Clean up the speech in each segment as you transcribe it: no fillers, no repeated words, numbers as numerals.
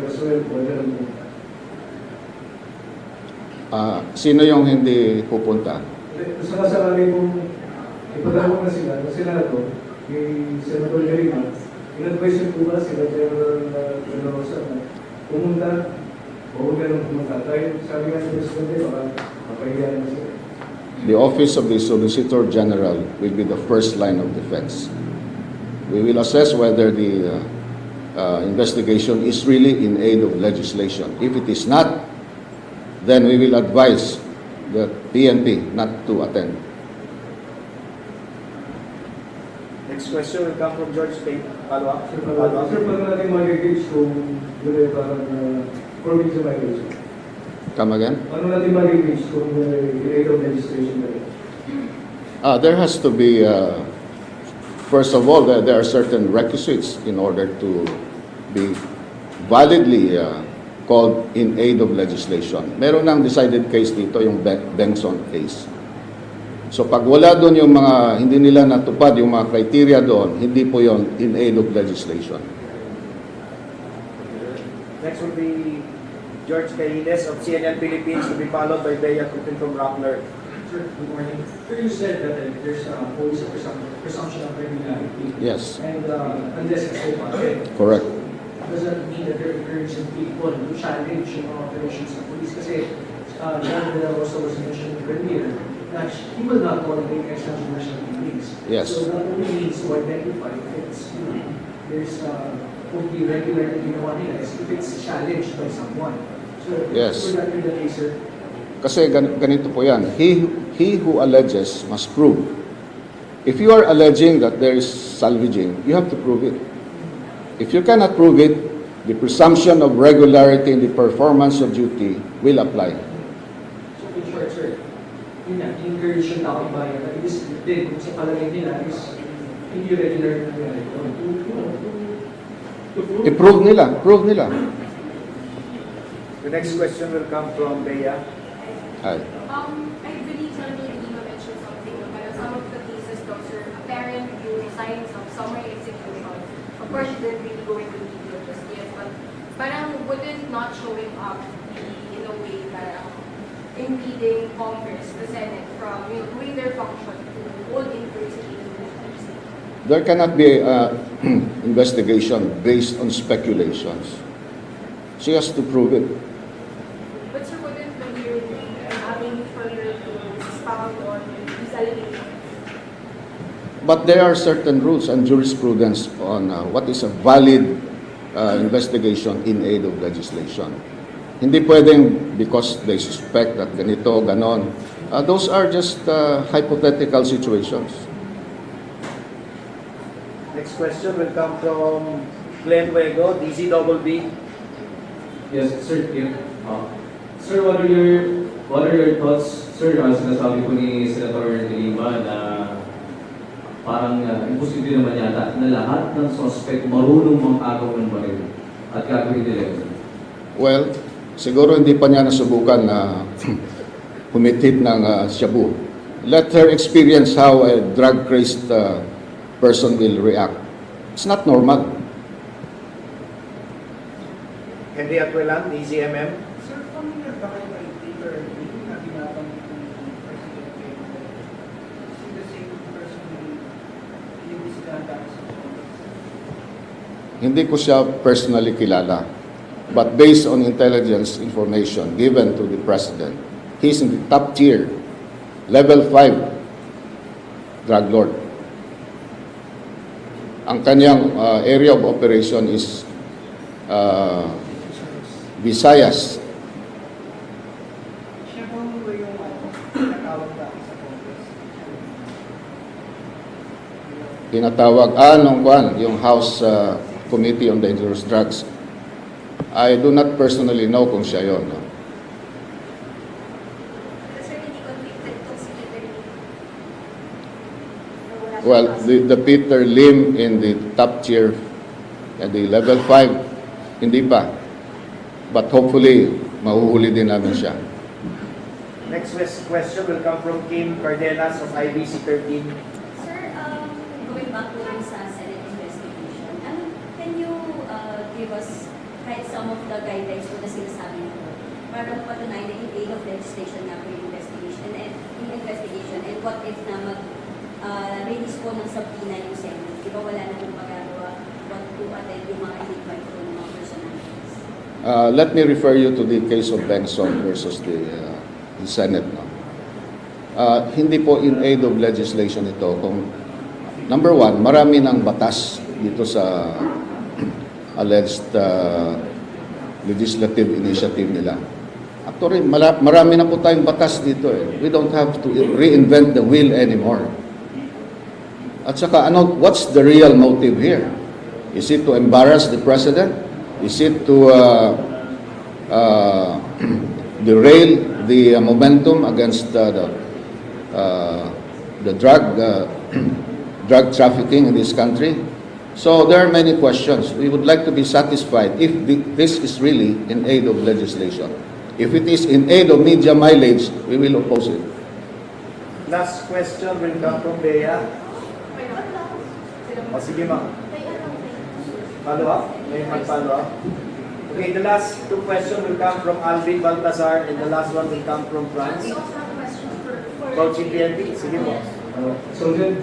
as well, wala lang po. Sino yung hindi pupunta? Sa kasakali kong ipadala na sila, na Senado, ni Senator Garima, in-advise po ba sila General De La Rosa na pumunta o huwag na lang pumunta? Dahil sabi nga ni Presidente, baka mapahiya na sila. The Office of the Solicitor General will be the first line of defense. We will assess whether the investigation is really in aid of legislation. If it is not, then we will advise the PNP not to attend. Next question will come from George State. Follow-up. Sir, paano natin mag-engage kung yun parang forming sa violation? Come again? Paano natin mag-engage kung in aid of legislation na rin? There has to be, first of all, there are certain requisites in order to be validly called in aid of legislation. Meron ng decided case dito, yung Benson case. So pag wala doon yung mga, hindi nila natupad yung mga criteria doon, hindi po yon in aid of legislation. Next will be George Cahiles of CNN Philippines, to be followed by Bea Cupin from Rockler. Sir, good morning. Sir, you said that there's always a presumption of regularity. Yes, And unless it's so bad, correct. does that mean that there are encouraging people to challenge yung mga operations ng police? Kasi John De La Rosa was mentioned earlier that he will not tolerate extrajudicial killings. Yes. So that only means to identify if it's, there's would be regular na ginawa nila is if it's challenged by someone. So, Yes. would that be the case, sir? Kasi ganito po yan, he who alleges must prove. If you are alleging that there is salvaging, you have to prove it. If you cannot prove it, the presumption of regularity in the performance of duty will apply. So, in short, sir, yun na, encourage yung taong bayan na ibig sabihin kung sa palagay nila is hindi regular na nangyari. I-prove nila. The next question will come from Bea. Ay. I believe Senator Lima mentioned something about some of the cases, sir, apparent yung signs of summary execution. Of course, you didn't really go into detail just yet, but parang wouldn't not showing up be in a way parang impeding Congress, the Senate, from doing their function to hold inquiries cases. There cannot be investigation based on speculations. She has to prove it. But sir, wouldn't the hearing having further to expound on these allegations? But there are certain rules and jurisprudence on what is a valid investigation in aid of legislation. Hindi pwedeng because they suspect that ganito, ganon. Those are just hypothetical situations. Next question will come from Glenn Wego, DZBB. Yes, sir. Yeah. Sir, what are your thoughts, sir? Sinasabi po ni Senator De Lima na parang imposible naman yata na lahat ng suspect marunong mang-agaw ng baril at gagawin nila yun. Well, siguro hindi pa niya nasubukan na humit-hit ng shabu. Let her experience how a drug-crazed person will react. It's not normal. Henry Atwelan, DZMM. Sir, familiar ba kayo kay Peter na ginabang ng Presidente si the same person yung diskanda sa Congress? Hindi ko siya personally kilala. But based on intelligence information given to the President, he's in the top tier, level 5 drug lord. Ang kanyang area of operation is Visayas. Siya ba yung tinatawag dati sa Congress? Tinatawag, yung House Committee on Dangerous Drugs. I do not personally know kung siya yun. No? Sir, hindi convicted itong si Peter Lim. Well, the Peter Lim in the top tier at the level 5, hindi pa. But hopefully, mahuhuli din namin siya. Next question will come from Kim Cardenas of IBC 13. Sir, going back to sa Senate investigation, can you give us kahit some of the guidelines po na sinasabi nito, para mapatunayan na in aid of legislation na po yung investigation and what if na mag-release po ng subpoena yung Senate. Di ba wala na pong magagawa what to attend yung mga invite po ng mga personalities. Let me refer you to the case of Benson versus the Senate. No? Hindi po in aid of legislation ito. Kung, number one, marami ng batas dito sa alleged legislative initiative nila. Actually, marami na po tayong batas dito. We don't have to reinvent the wheel anymore. At saka, what's the real motive here? Is it to embarrass the president? Is it to derail the momentum against the drug trafficking in this country? So there are many questions. We would like to be satisfied if this is really in aid of legislation. If it is in aid of media mileage, we will oppose it. Last question will come from Bea. O sige ma'am. Follow up? May mag-follow up? Okay, the last two questions will come from Alvin Baltazar and the last one will come from Franz. We also have a question for Coaching PNP. Sige mo. Solid.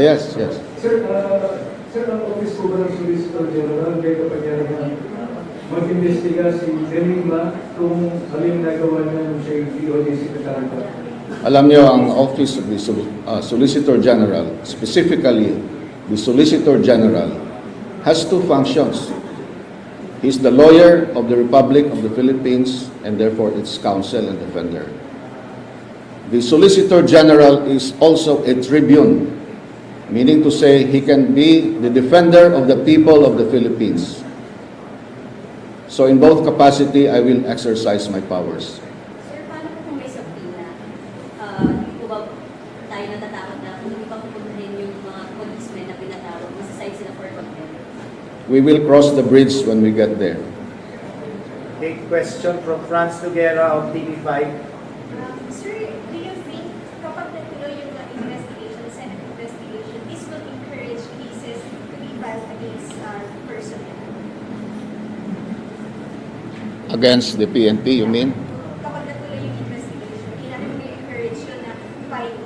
Yes. Sir, ang office po ba ng Solicitor General may kapangyarihan mag-investiga si Delima kung alin nagawa niya nung siya yung DOJ Secretary ba? Alam niyo, ang Office of the Solicitor General, specifically the Solicitor General, has two functions. He is the lawyer of the Republic of the Philippines and therefore its counsel and defender. The Solicitor General is also a tribune, meaning to say he can be the defender of the people of the Philippines. So in both capacity, I will exercise my powers. Sir, paano po kung may subpoena? Hindi po ba tayo natatakot na kung hindi pa pupuntahin yung mga policemen na pinatawag, masaside sila for contempt? We will cross the bridge when we get there. Okay, question from Franz Noguera of TV5. Sir, do you think kapag natuloy yung investigation, Senate investigation, this will encourage cases to be filed against personnel? Against the PNP, you mean? Kapag natuloy yung investigation, kailangan may encourage yun na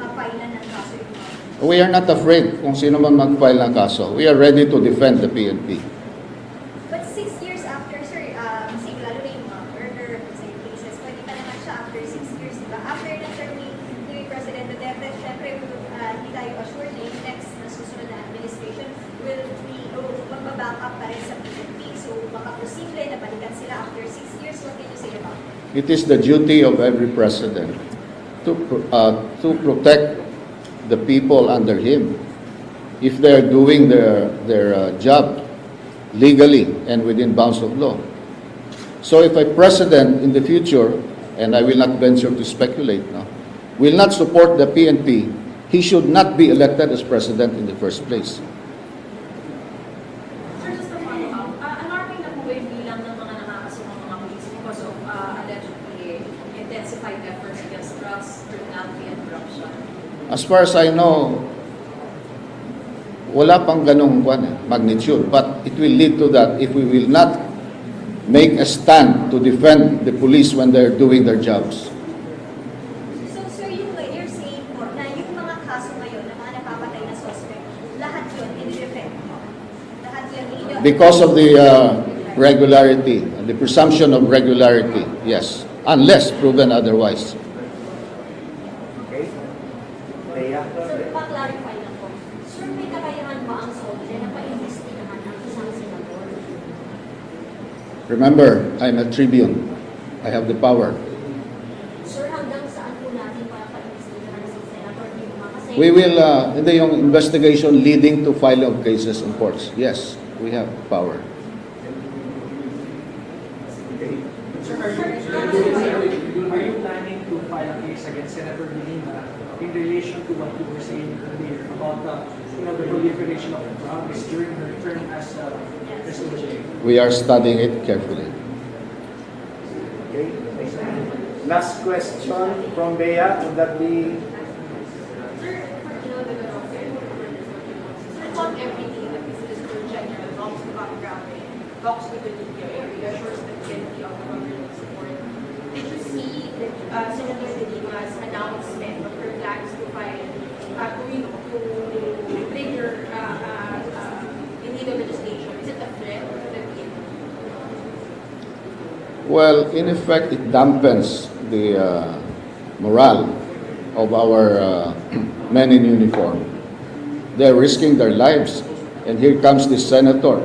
ma-file ng kaso yung mga. We are not afraid kung sino man mag-file ng kaso. We are ready to defend the PNP. But 6 years after, sir, sige, lalo na yung mga murder, sa cases, pwede pa naman siya after 6 years, diba? After na term ni President Duterte, syempre, hindi tayo assured na yung next na susunod na administration will be, magbaback up pa rin sa PNP. So, baka posible na balikan sila after 6 years. What can you say about it? It is the duty of every president to protect the people under him if they are doing their job legally and within bounds of law. So if a president in the future, and I will not venture to speculate now, will not support the PNP, he should not be elected as president in the first place. Sir, just a follow-up. Alarming na po yung bilang ng mga nakakasumang mga police because of allegedly intensified efforts against drugs, criminality, and corruption. As far as I know, wala pang ganong magnitude, but it will lead to that if we will not make a stand to defend the police when they're doing their jobs. So, sir, you're saying po na yung mga kaso ngayon na mga napapatay na suspect, lahat yun in-defend mo? Lahat yun Because of the regularity, the presumption of regularity, yes, unless proven otherwise. Okay? Bea. Sir, pa-clarify lang po. Sir, may kakayahan ba ang SOLE na pa-investigahan ang isang senador? Remember, I'm a tribune. I have the power. Sir, hanggang saan po natin para pa-investigahan ang isang senador? Kasi We will, hindi yung investigation leading to filing of cases in courts. Yes, we have power. Okay. Sir, are you planning to file a case against Senator Lima in relation to what you were saying earlier about the proliferation of drugs during her term as president? We are studying it carefully. Okay. Last question from Bea. Would that be Sir, sir, not everything that is Solicitor General comes to background. talks with the media and reassures the PNP of the government support. Did you see Senator De Lima's announcement of her plans to file, to trigger in need of legislation? Is it a threat to the PNP? Well, in effect, it dampens the morale of our men in uniform. They're risking their lives. And here comes this senator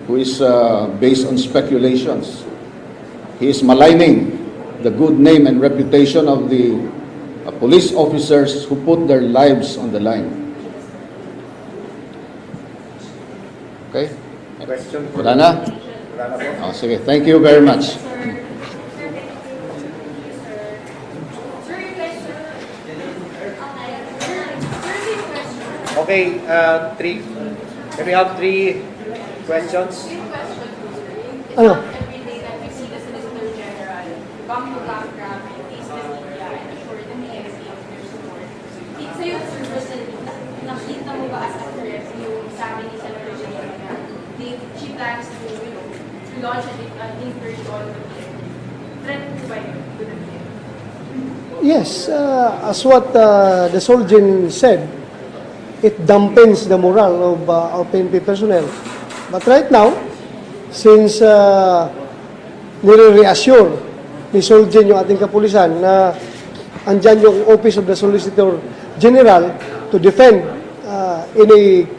who is based on speculations. He is maligning the good name and reputation of the police officers who put their lives on the line. Okay? Question for Wala na? Wala na po. Oh, sige. Thank you very much. Okay, three. Can we have three questions? Ano? Every day that we see the Solicitor General come to Camcram and face the media and assure the PNP of their support. Sa'yo, Sir, personally, nakita mo ba as a threat yung sabi ni Senator General na she plans to, to launch an inquiry on the PNP? Threat ba yun to the PNP? Yes, as what the Solgen said, it dampens the morale of our PNP personnel. But right now, since nire-reassure ni Solgen yung ating kapulisan na andyan yung Office of the Solicitor General to defend any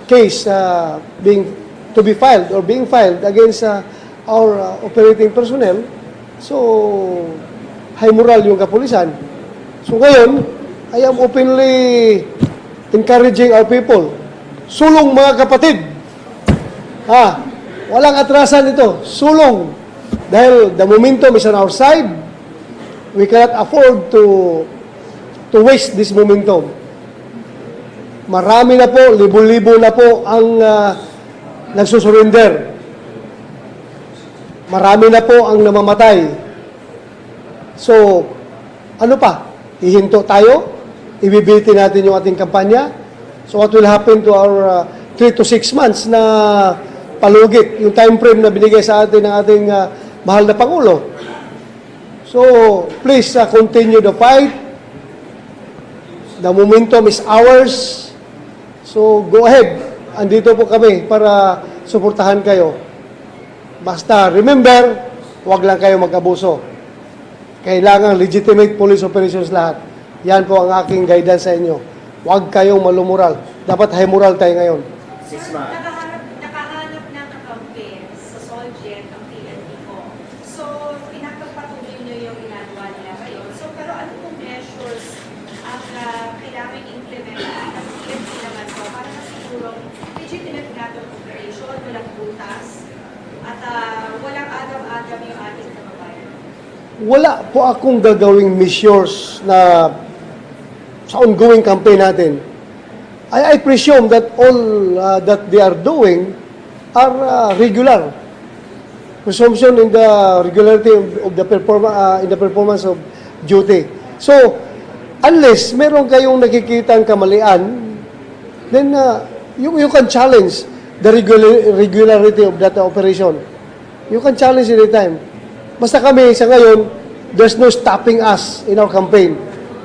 case to be filed or being filed against our operating personnel, so high morale yung kapulisan. So ngayon, I am openly encouraging our people. Sulong mga kapatid. Walang atrasan ito. Sulong. Dahil the momentum is on our side. We cannot afford to waste this momentum. Marami na po, libo-libo na po ang nagsusurrender. Marami na po ang namamatay. So, ano pa? Hihinto tayo? Ibibiti natin yung ating kampanya. So what will happen to our 3 to 6 months na palugit, yung time frame na binigay sa atin ng ating mahal na Pangulo. So please continue the fight. The momentum is ours. So go ahead. Andito po kami para suportahan kayo. Basta remember, huwag lang kayo mag-abuso. Kailangan legitimate police operations lahat. Yan po ang aking guidance sa inyo. Huwag kayong malumural. Dapat high moral tayo ngayon. 6 months. Nakahanap ng campaign sa Solgen ang PNP ko. So, pinapagpatuloy nyo yung ginagawa nila ngayon. So, pero ano pong measures ang kailangan implement ng PNP naman po para masigurong legitimate natin operation, walang butas, at walang agam-agam yung ating kababayan? Wala po akong gagawing measures na sa ongoing campaign natin. I presume that all that they are doing are regular. Presumption in the regularity of the performance of duty. So, unless meron kayong nakikitang kamalian, then you can challenge the regularity of that operation. You can challenge anytime. Basta kami sa ngayon, there's no stopping us in our campaign.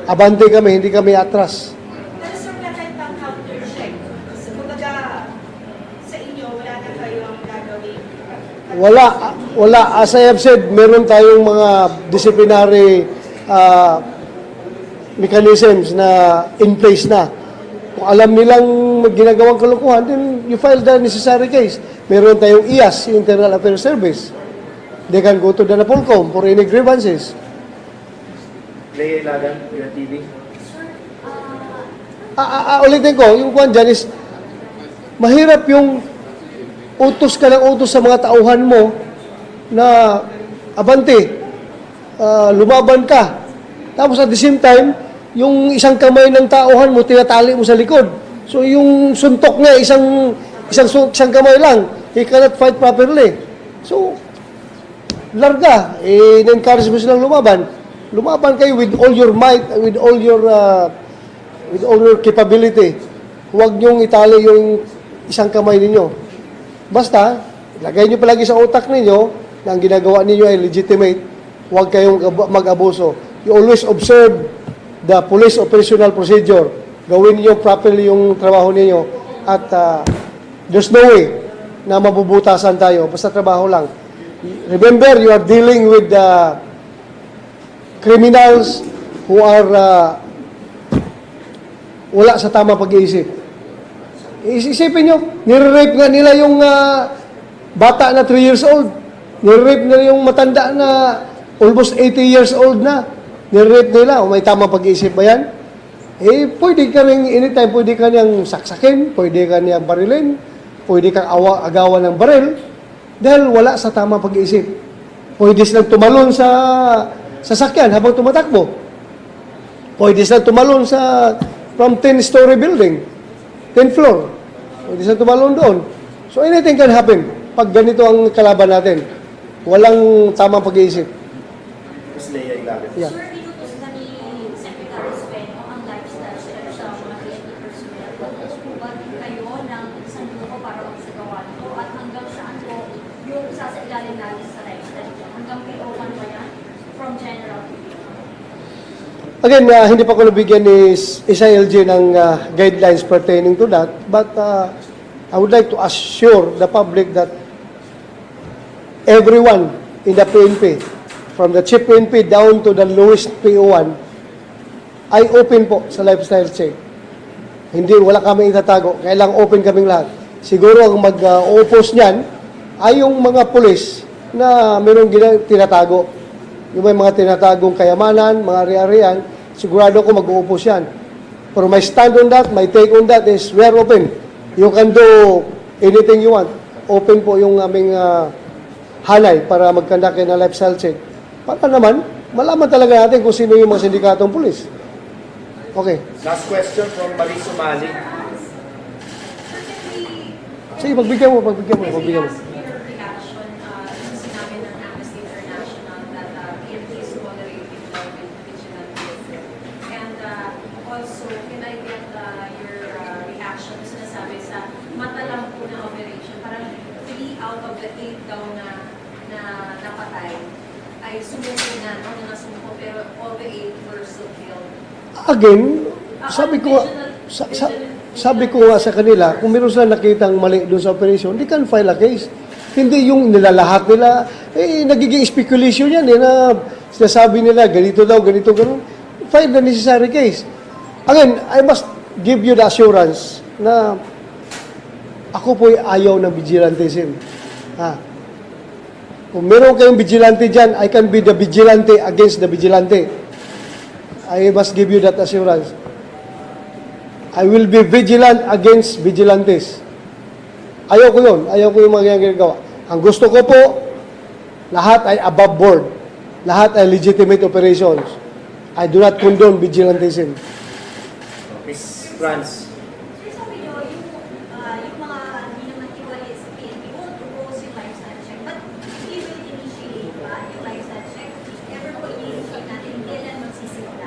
Abante kami, hindi kami atras. Pero sir, wala tayong pang-counter-check. So, kumbaga, sa inyo, wala na kayong gagawin? Wala. As I have said, meron tayong mga disciplinary mechanisms na in place na. Kung alam nilang ginagawang kalokohan, then you file the necessary case. Meron tayong IAS, Internal Affairs Service. They can go to the NAPOLCOM for any grievances. Play Ilagan, TV. Ulitin ko, yung kwan dyan is, mahirap yung utos ka ng utos sa mga tauhan mo na abante, lumaban ka. Tapos at the same time, yung isang kamay ng tauhan mo, tinatali mo sa likod. So yung suntok niya, isang kamay lang. He cannot fight properly. So, larga, in-encourage mo silang lumaban. Lumaban kayo with all your might, with all your capability. Huwag niyong itali yung isang kamay ninyo. Basta, Ilagay nyo palagi sa utak ninyo na ang ginagawa ninyo ay legitimate. Huwag kayong mag-abuso. You always observe the police operational procedure. Gawin niyo properly yung trabaho ninyo. At there's no way na mabubutasan tayo. Basta trabaho lang. Remember, you are dealing with criminals who are wala sa tamang pag-iisip. Isipin nyo, nire-rape nga nila yung bata na 3 years old. Nire-rape nila yung matanda na almost 80 years old na. Nire-rape nila. O may tamang pag-iisip ba yan? Pwede ka rin, anytime, pwede ka niyang saksakin, pwede ka niyang barilin, pwede kang agawan ng baril, dahil wala sa tamang pag-iisip. Pwede silang tumalon sa sasakyan habang tumatakbo. Pwede silang tumalon from 10-story building, 10th floor. Pwede silang tumalon doon. So anything can happen pag ganito ang kalaban natin. Walang tamang pag-iisip. Ms. Leia Ilagan. Yeah. Sir, pinutos na ni Secretary Speno ang lifestyle check sa mga PNP personnel. Tapos po ba din kayo ng isang grupo para magsagawa ito? At hanggang saan po yung sasailalim natin sa lifestyle check? Hanggang PO1 ba yan? From General to PO1? Again, hindi pa ko nabigyan ni SILG ng guidelines pertaining to that, but I would like to assure the public that everyone in the PNP, from the chief PNP down to the lowest PO1, ay open po sa lifestyle check. Hindi, wala kami itatago. Kailang open kaming lahat. Siguro ang mag-oppose niyan ay yung mga pulis na mayroong tinatago. Yung may mga tinatagong kayamanan, mga ari-arian, sigurado ko mag-uupos yan. Pero my stand on that, my take on that is we are open. You can do anything you want. Open po yung aming hanay para mag-conduct ng lifestyle check. Para naman, malaman talaga natin kung sino yung mga sindikatong pulis. Okay. Last question from Marie Sumali. Sige, pagbigyan mo. Your reaction sinabi ng Amnesty International that PNP is tolerating with vigilantism. And also, can I get your reaction sa sinasabi sa mata lang po na operation? Parang 3 out of the 8 daw na napatay ay sumuko na, no? Na nasumuko, pero all the 8 were still killed. Again, sabi ko nga sa kanila, kung meron sila nakitang mali doon sa operation, they can file a case. Hindi yung nilalahat nila, nagiging speculation yan, na sinasabi nila, ganito daw, ganito, gano'n. File the necessary case. Again, I must give you the assurance na ako po'y ayaw ng vigilantism. Kung meron kayong vigilante dyan, I can be the vigilante against the vigilante. I must give you that assurance. I will be vigilant against vigilantes. Ayaw ko yun. Ayaw ko yung mga ginagawa. Ang gusto ko po, lahat ay above board. Lahat ay legitimate operations. I do not condone vigilantism. Ms. Franz. Sir, sabi niyo, yung mga hindi naman hiwalay sa PNP will propose yung lifestyle check, but he will initiate ba yung lifestyle check? Ever po i-initiate natin, kailan magsisimula?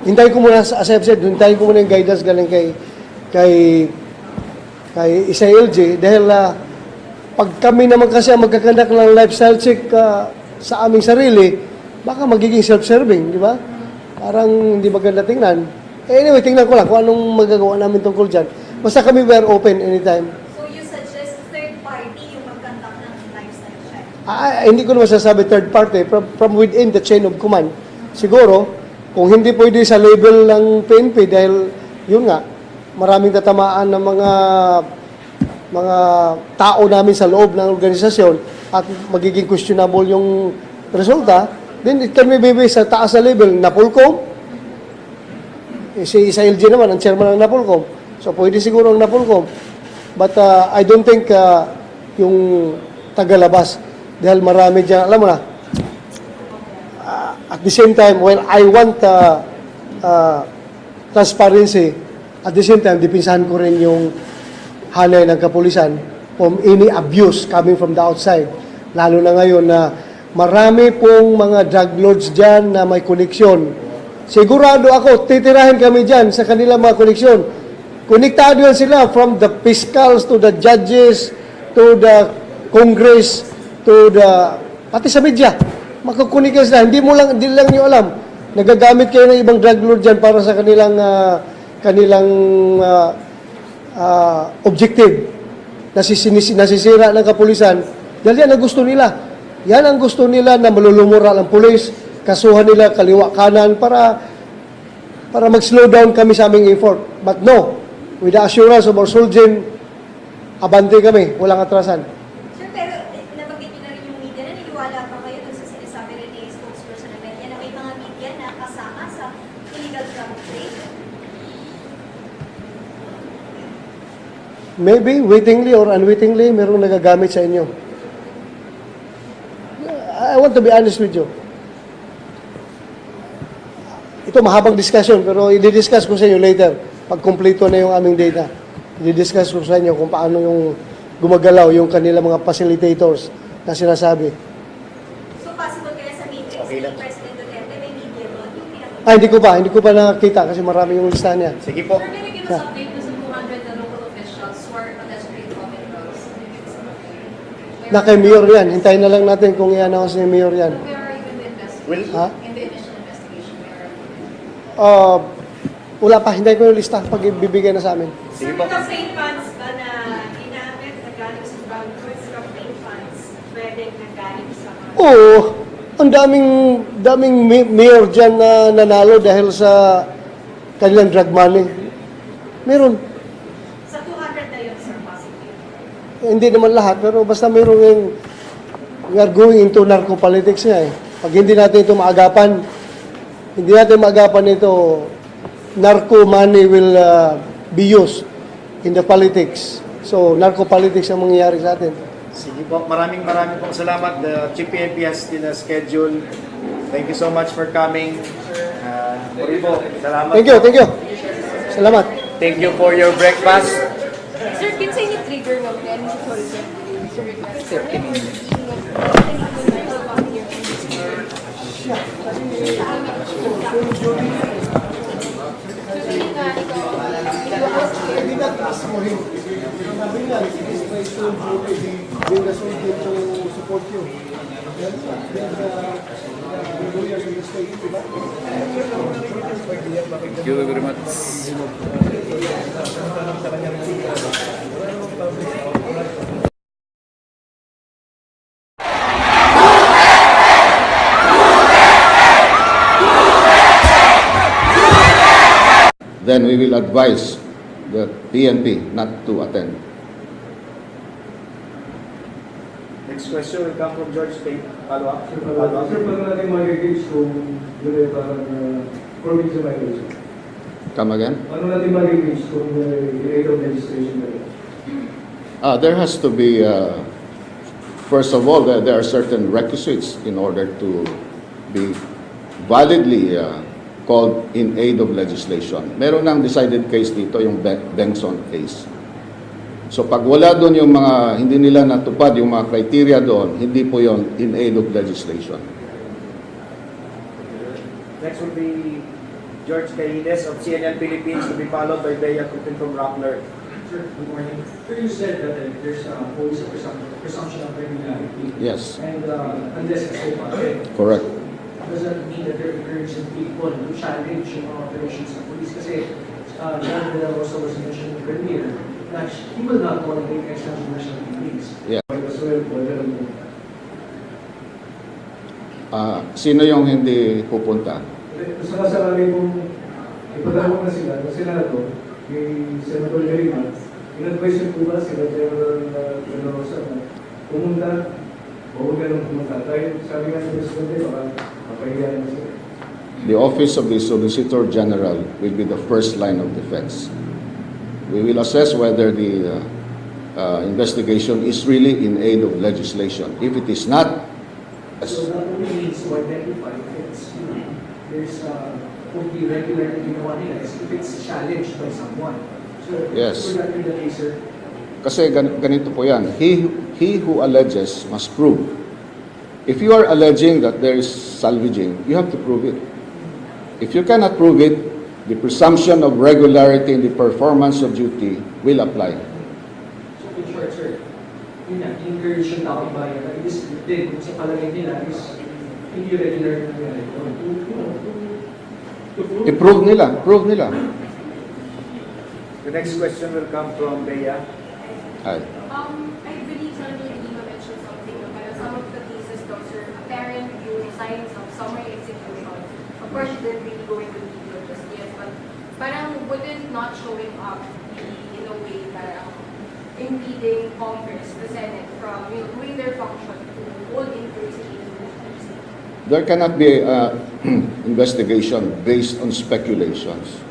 Hintayin ko muna, as I've said, hintayin ko muna yung guidance galing kay SILG dahil pag kami naman kasi magkakandak ng lifestyle check sa aming sarili, baka magiging self-serving, di ba? Parang hindi maganda tingnan. Anyway, tingnan ko lang kung anong magagawa namin tungkol dyan. Basta kami we are open anytime. So you suggest third party yung mag-conduct ng lifestyle check? Hindi ko naman sasabi third party, from within the chain of command. Siguro, kung hindi pwede sa label ng PNP dahil yun nga, maraming tatamaan ng mga tao namin sa loob ng organisasyon at magiging questionable yung resulta, then it can be maybe sa taas na level, Napolcom. Si SILG naman, ang chairman ng Napolcom. So pwede siguro ang Napolcom. But I don't think yung tagalabas dahil marami dyan, alam mo na, at the same time, while I want transparency, at the same time, dipinsahan ko rin yung hanay ng kapulisan from any abuse coming from the outside. Lalo na ngayon na marami pong mga drug lords dyan na may koneksyon. Sigurado ako, titirahin kami dyan sa kanilang mga koneksyon. Konektado yan sila from the fiscals to the judges, to the Congress, to the, pati sa media, makakunik ka sila. Hindi lang nyo alam, nagagamit kayo ng ibang drug lord dyan para sa kanilang objective. Nasisira ng kapulisan. Dahil yan ang gusto nila. Yan ang gusto nila na malulumura ang pulis, kasuhan nila kaliwa kanan para mag-slow down kami sa aming effort. But no, with the assurance of our soldier, abante kami, walang atrasan. Sir, pero nabanggit niyo na rin yung media, naniniwala pa kayo dun sa sinasabi rin ni spokesperson ng media na may mga media na kasama sa illegal drug trade? Maybe, wittingly or unwittingly, merong nagagamit sa inyo. I want to be honest with you. Ito mahabang discussion, pero i-discuss ko sa inyo later. Pag kumpleto na yung aming data, i-discuss ko sa inyo kung paano yung gumagalaw yung kanila mga facilitators na sinasabi. So possible kaya sa meeting, Okay lang. si President Duterte may media doon? Hindi ko pa nakita kasi marami yung listahan niya. Sige po. Sir, can you give us update sa 200 na local officials who are allegedly involved in drugs? Na kay Mayor yan. Hintayin na lang natin kung i-announce ni Mayor yan. Where are you in the investigation? Will, Ha? In the initial investigation, where are you? Wala pa. Hintayin ko yung lista pag ibibigay na sa amin. sige po. campaign funds ba na ginamit na galing sa drug lords, campaign funds, pwedeng nagaling sa mga... Oo. Ang daming mayor dyan na nanalo dahil sa kanilang drug money. Meron. Sa 200 na yun, sir, possibly. Hindi naman lahat, pero basta meron yung we are going into narco-politics nga eh. Pag hindi natin ito maagapan ito, narco money will be used in the politics. So, narco-politics ang mangyayari sa atin. Sige po. Maraming pong salamat. The Chief PNP has still a schedule. Thank you so much for coming. Muli po. Salamat. Thank you. Salamat. Thank you for your breakfast. Sir, kinsa ni trigger mo then sorry sir. Sir, Thank you very much. Then we will advise the PNP not to attend. Next question will come from George Pate. Follow-up. Sir, paano natin mag-engage kung yun ay parang provincial violation? Come again? Paano natin mag-engage kung illegal legislation na yun? There has to be, first of all, there are certain requisites in order to be validly called in aid of legislation. Meron ng decided case dito, yung Benson case. So pag wala doon yung mga, hindi nila natupad yung mga criteria doon, hindi po yon in aid of legislation. Next will be George Caines of CNN Philippines, to be followed by Bea Cupin from Rappler. Sir, good morning. Sir, you said that there's always a presumption of regularity. Yes, And unless it's open, correct. does that mean that they're encouraging people to challenge yung mga operations ng police? Kasi RONALD DELA ROSA was mentioned earlier that he will not tolerate extrajudicial killings. As well, wala lang po. Sino yung hindi pupunta? Gusto ka sakali kung ipadawag na sila, ng Senado, kay Senator Jerima, in-advise niyo po ba sila General De La Rosa na pumunta o huwag ganun pumunta? Dahil sabi nga sa Presidente, baka mapahiyan na sila. The Office of the Solicitor General will be the first line of defense. We will assess whether the investigation is really in aid of legislation. If it is not, So that only means to identify if it's, there's could be regular in ginawa nila is if it's challenged by someone. So, Yes. would that be the case, sir? kasi ganito po yan, he who alleges must prove. If you are alleging that there is salvaging, you have to prove it. If you cannot prove it, the presumption of regularity in the performance of duty will apply. So in short, sir, yun nga, encourage yung taong bayan na this din sa palagay nila is hindi regular na nangyari. I-prove nila, prove nila. The next question will come from Bea. Ay. I believe Senator Lima mentioned something na parang some of the cases daw, sir, apparent yung signs of summary execution. Of course, she didn't really go into detail just yet, but parang wouldn't not showing up be in a way parang impeding Congress, the Senate, from doing their function to hold investigation. There cannot be investigation based on speculations.